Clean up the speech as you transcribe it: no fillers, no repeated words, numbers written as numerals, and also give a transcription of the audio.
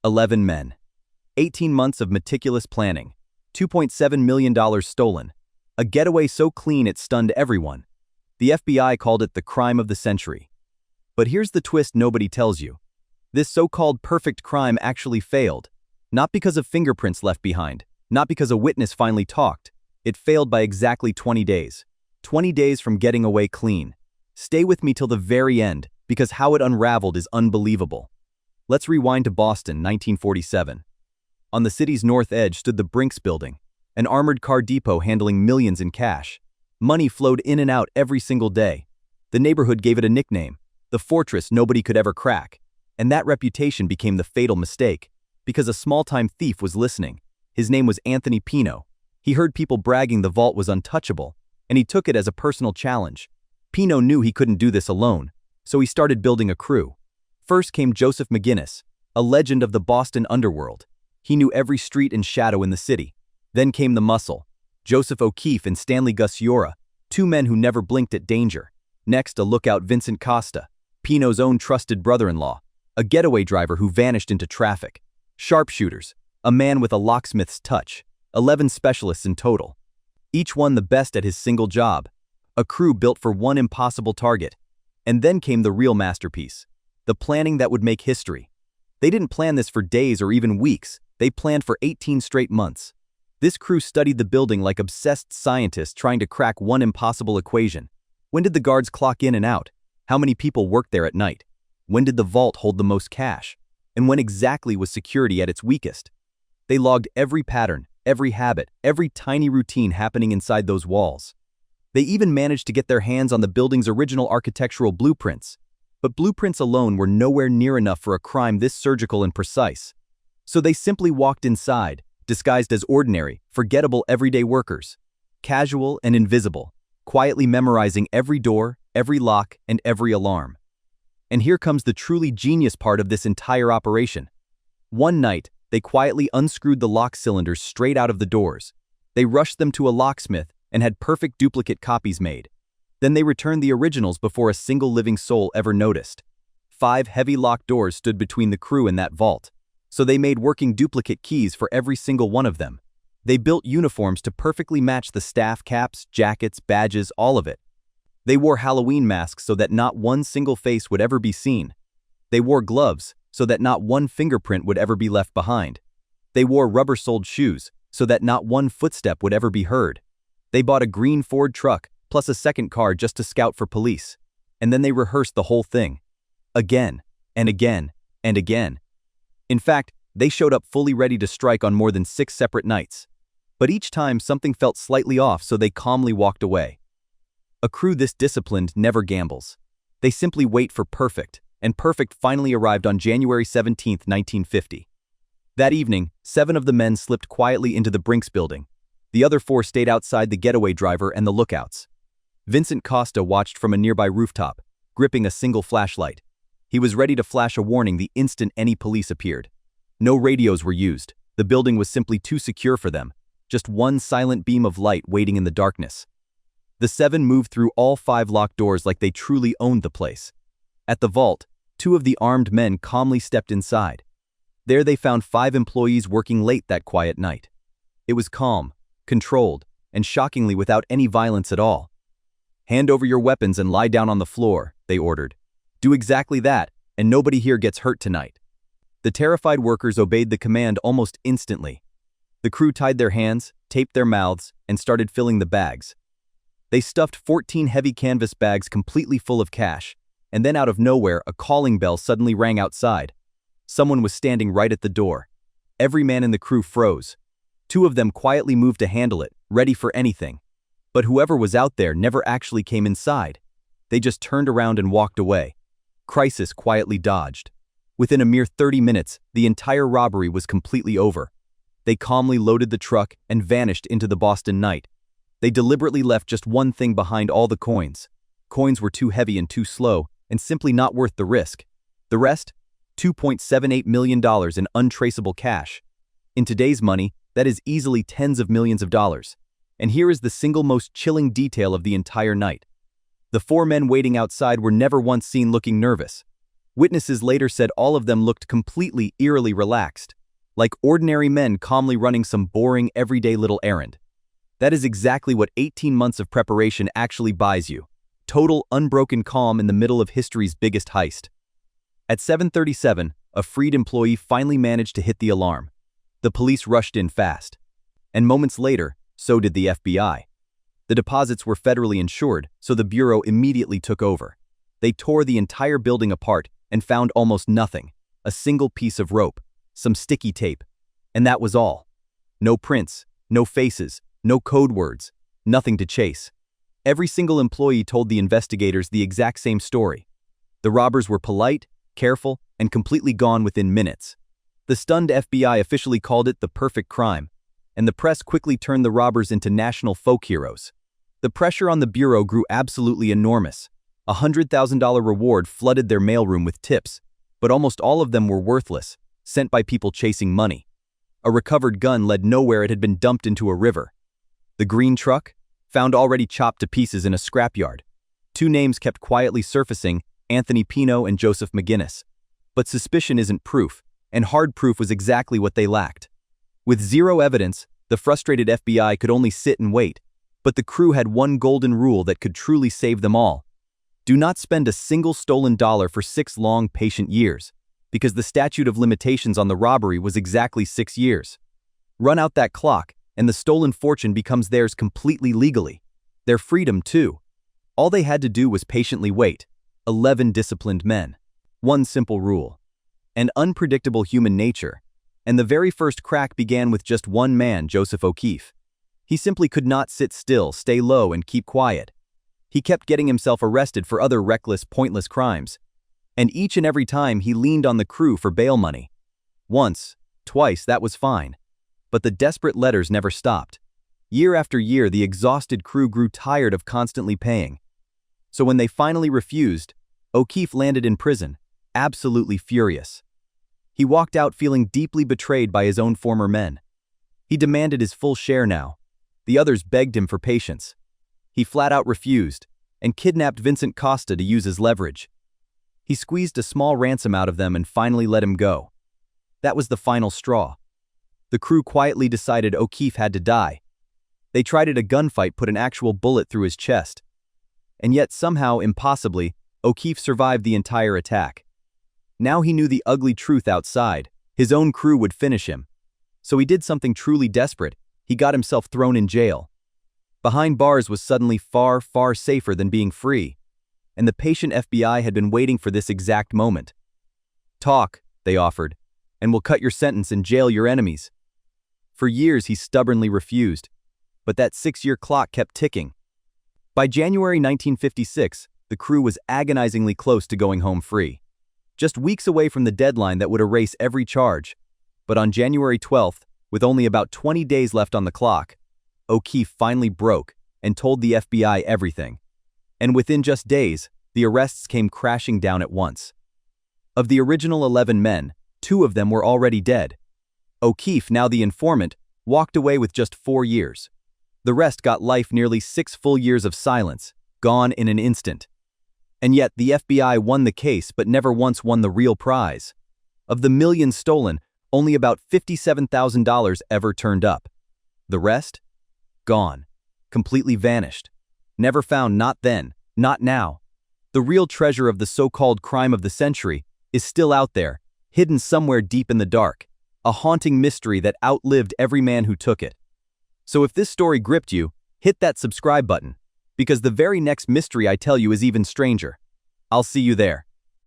11 men. 18 months of meticulous planning. $2.7 million stolen. A getaway so clean it stunned everyone. The FBI called it the crime of the century. But here's the twist nobody tells you. This so-called perfect crime actually failed. Not because of fingerprints left behind, not because a witness finally talked. It failed by exactly 20 days. 20 days from getting away clean. Stay with me till the very end, because how it unraveled is unbelievable. Let's rewind to Boston, 1947. On the city's north edge stood the Brinks building, an armored car depot handling millions in cash. Money flowed in and out every single day. The neighborhood gave it a nickname, the fortress nobody could ever crack. And that reputation became the fatal mistake, because a small-time thief was listening. His name was Anthony Pino. He heard people bragging the vault was untouchable, and he took it as a personal challenge. Pino knew he couldn't do this alone, so he started building a crew. First came Joseph McGinnis, a legend of the Boston underworld. He knew every street and shadow in the city. Then came the muscle, Joseph O'Keefe and Stanley Gussiora, two men who never blinked at danger. Next, a lookout Vincent Costa, Pino's own trusted brother-in-law, a getaway driver who vanished into traffic. Sharpshooters, a man with a locksmith's touch, 11 specialists in total. Each one the best at his single job. A crew built for one impossible target. And then came the real masterpiece, the planning that would make history. They didn't plan this for days or even weeks, they planned for 18 straight months. This crew studied the building like obsessed scientists trying to crack one impossible equation. When did the guards clock in and out? How many people worked there at night? When did the vault hold the most cash? And when exactly was security at its weakest? They logged every pattern, every habit, every tiny routine happening inside those walls. They even managed to get their hands on the building's original architectural blueprints. But blueprints alone were nowhere near enough for a crime this surgical and precise. So they simply walked inside, disguised as ordinary, forgettable everyday workers. Casual and invisible, quietly memorizing every door, every lock, and every alarm. And here comes the truly genius part of this entire operation. One night, they quietly unscrewed the lock cylinders straight out of the doors. They rushed them to a locksmith and had perfect duplicate copies made. Then they returned the originals before a single living soul ever noticed. 5 heavy locked doors stood between the crew and that vault. So they made working duplicate keys for every single one of them. They built uniforms to perfectly match the staff caps, jackets, badges, all of it. They wore Halloween masks so that not one single face would ever be seen. They wore gloves so that not one fingerprint would ever be left behind. They wore rubber-soled shoes so that not one footstep would ever be heard. They bought a green Ford truck plus a second car just to scout for police. And then they rehearsed the whole thing. Again, and again, and again. In fact, they showed up fully ready to strike on more than 6 separate nights. But each time something felt slightly off, so they calmly walked away. A crew this disciplined never gambles. They simply wait for perfect, and perfect finally arrived on January 17, 1950. That evening, 7 of the men slipped quietly into the Brinks building. The other 4 stayed outside the getaway driver and the lookouts. Vincent Costa watched from a nearby rooftop, gripping a single flashlight. He was ready to flash a warning the instant any police appeared. No radios were used. The building was simply too secure for them. Just one silent beam of light waiting in the darkness. The 7 moved through all 5 locked doors like they truly owned the place. At the vault, 2 of the armed men calmly stepped inside. There they found 5 employees working late that quiet night. It was calm, controlled, and shockingly without any violence at all. "Hand over your weapons and lie down on the floor," they ordered. "Do exactly that, and nobody here gets hurt tonight." The terrified workers obeyed the command almost instantly. The crew tied their hands, taped their mouths, and started filling the bags. They stuffed 14 heavy canvas bags completely full of cash, and then out of nowhere, a calling bell suddenly rang outside. Someone was standing right at the door. Every man in the crew froze. 2 of them quietly moved to handle it, ready for anything. But whoever was out there never actually came inside. They just turned around and walked away. Crisis quietly dodged. Within a mere 30 minutes, the entire robbery was completely over. They calmly loaded the truck and vanished into the Boston night. They deliberately left just one thing behind: all the coins. Coins were too heavy and too slow, and simply not worth the risk. The rest? $2.78 million in untraceable cash. In today's money, that is easily tens of millions of dollars. And here is the single most chilling detail of the entire night. The 4 men waiting outside were never once seen looking nervous. Witnesses later said all of them looked completely eerily relaxed, like ordinary men calmly running some boring, everyday little errand. That is exactly what 18 months of preparation actually buys you. Total, unbroken calm in the middle of history's biggest heist. At 7:37, a freed employee finally managed to hit the alarm. The police rushed in fast. And moments later, so did the FBI. The deposits were federally insured, so the Bureau immediately took over. They tore the entire building apart and found almost nothing. A single piece of rope, some sticky tape. And that was all. No prints, no faces, no code words, nothing to chase. Every single employee told the investigators the exact same story. The robbers were polite, careful, and completely gone within minutes. The stunned FBI officially called it the perfect crime, and the press quickly turned the robbers into national folk heroes. The pressure on the Bureau grew absolutely enormous. A $100,000 reward flooded their mailroom with tips, but almost all of them were worthless, sent by people chasing money. A recovered gun led nowhere. It had been dumped into a river. The green truck? Found already chopped to pieces in a scrapyard. Two names kept quietly surfacing, Anthony Pino and Joseph McGinnis. But suspicion isn't proof, and hard proof was exactly what they lacked. With zero evidence, the frustrated FBI could only sit and wait, but the crew had one golden rule that could truly save them all. Do not spend a single stolen dollar for 6 long, patient years, because the statute of limitations on the robbery was exactly 6 years. Run out that clock, and the stolen fortune becomes theirs completely legally. Their freedom, too. All they had to do was patiently wait. 11 disciplined men. One simple rule. And unpredictable human nature. And the very first crack began with just one man, Joseph O'Keefe. He simply could not sit still, stay low, and keep quiet. He kept getting himself arrested for other reckless, pointless crimes. And each and every time he leaned on the crew for bail money. Once, twice, that was fine. But the desperate letters never stopped. Year after year, the exhausted crew grew tired of constantly paying. So when they finally refused, O'Keefe landed in prison, absolutely furious. He walked out feeling deeply betrayed by his own former men. He demanded his full share now. The others begged him for patience. He flat out refused, and kidnapped Vincent Costa to use his leverage. He squeezed a small ransom out of them and finally let him go. That was the final straw. The crew quietly decided O'Keefe had to die. They tried at a gunfight, put an actual bullet through his chest. And yet somehow, impossibly, O'Keefe survived the entire attack. Now he knew the ugly truth outside. His own crew would finish him. So he did something truly desperate. He got himself thrown in jail. Behind bars was suddenly far, far safer than being free. And the patient FBI had been waiting for this exact moment. Talk, they offered, and we'll cut your sentence and jail your enemies. For years he stubbornly refused, but that 6-year clock kept ticking. By January 1956, the crew was agonizingly close to going home free. Just weeks away from the deadline that would erase every charge. But on January 12th, with only about 20 days left on the clock, O'Keefe finally broke and told the FBI everything. And within just days, the arrests came crashing down at once. Of the original 11 men, 2 of them were already dead. O'Keefe, now the informant, walked away with just 4 years. The rest got life, nearly 6 full years of silence, gone in an instant. And yet the FBI won the case but never once won the real prize. Of the millions stolen, only about $57,000 ever turned up. The rest? Gone. Completely vanished. Never found, not then, not now. The real treasure of the so-called crime of the century is still out there, hidden somewhere deep in the dark. A haunting mystery that outlived every man who took it. So if this story gripped you, hit that subscribe button, because the very next mystery I tell you is even stranger. I'll see you there.